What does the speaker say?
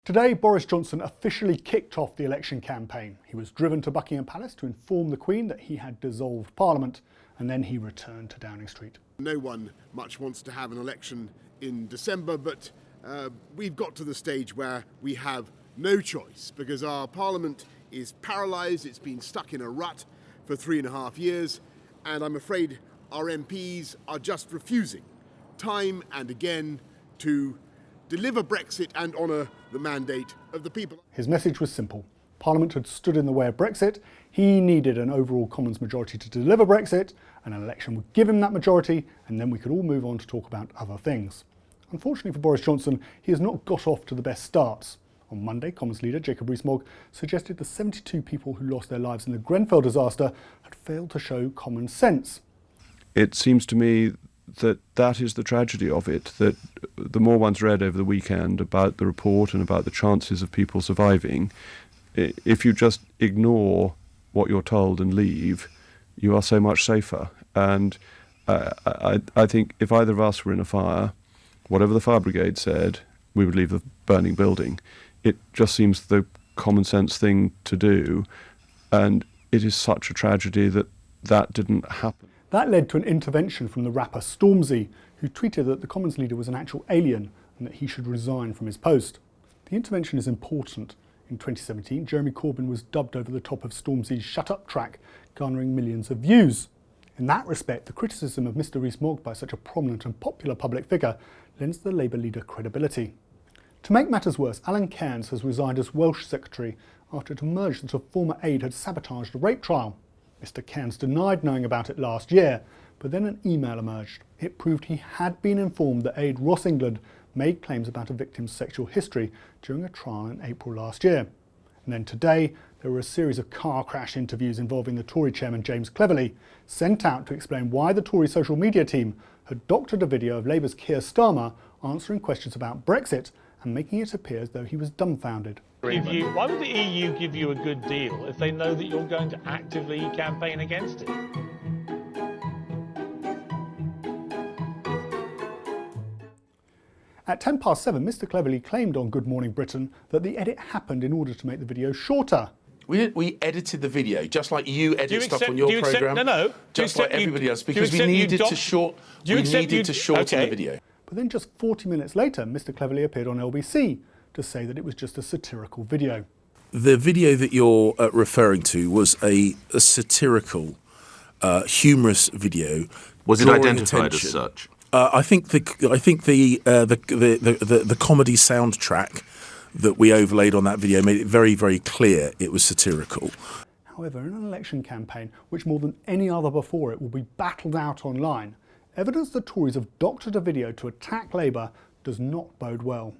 Today, Boris Johnson officially kicked off the election campaign. He was driven to Buckingham Palace to inform the Queen that he had dissolved Parliament, and then he returned to Downing Street. No one much wants to have an election in December, but we've got to the stage where we have no choice because our Parliament is paralysed. It's been stuck in a rut for 3.5 years, and I'm afraid our MPs are just refusing time and again to deliver Brexit and honour the mandate of the people. His message was simple. Parliament had stood in the way of Brexit. He needed an overall Commons majority to deliver Brexit, and an election would give him that majority, and then we could all move on to talk about other things. Unfortunately for Boris Johnson, he has not got off to the best starts. On Monday, Commons leader Jacob Rees-Mogg suggested the 72 people who lost their lives in the Grenfell disaster had failed to show common sense. It seems to me that is the tragedy of it, that the more one's read over the weekend about the report and about the chances of people surviving, if you just ignore what you're told and leave, you are so much safer. And I think if either of us were in a fire, whatever the fire brigade said, we would leave the burning building. It just seems the common sense thing to do, and it is such a tragedy that that didn't happen. That led to an intervention from the rapper Stormzy, who tweeted that the Commons leader was an actual alien and that he should resign from his post. The intervention is important. In 2017, Jeremy Corbyn was dubbed over the top of Stormzy's Shut Up track, garnering millions of views. In that respect, the criticism of Mr Rees-Mogg by such a prominent and popular public figure lends the Labour leader credibility. To make matters worse, Alan Cairns has resigned as Welsh Secretary after it emerged that a former aide had sabotaged a rape trial. Mr Cairns denied knowing about it last year, but then an email emerged. It proved he had been informed that aide Ross England made claims about a victim's sexual history during a trial in April last year. And then today, there were a series of car crash interviews involving the Tory chairman James Cleverly, sent out to explain why the Tory social media team had doctored a video of Labour's Keir Starmer answering questions about Brexit and making it appear as though he was dumbfounded. Why would the EU give you a good deal if they know that you're going to actively campaign against it? At 7:10, Mr Cleverly claimed on Good Morning Britain that the edit happened in order to make the video shorter. We edited the video, just like you edit stuff on your programme. No. Just like everybody else, because we needed to shorten the video. But then just 40 minutes later, Mr Cleverly appeared on LBC to say that it was just a satirical video. The video that you're referring to was a satirical, humorous video. Was it identified as such? I think the comedy soundtrack that we overlaid on that video made it very, very clear it was satirical. However, in an election campaign, which more than any other before it will be battled out online, evidence the Tories have doctored a video to attack Labour does not bode well.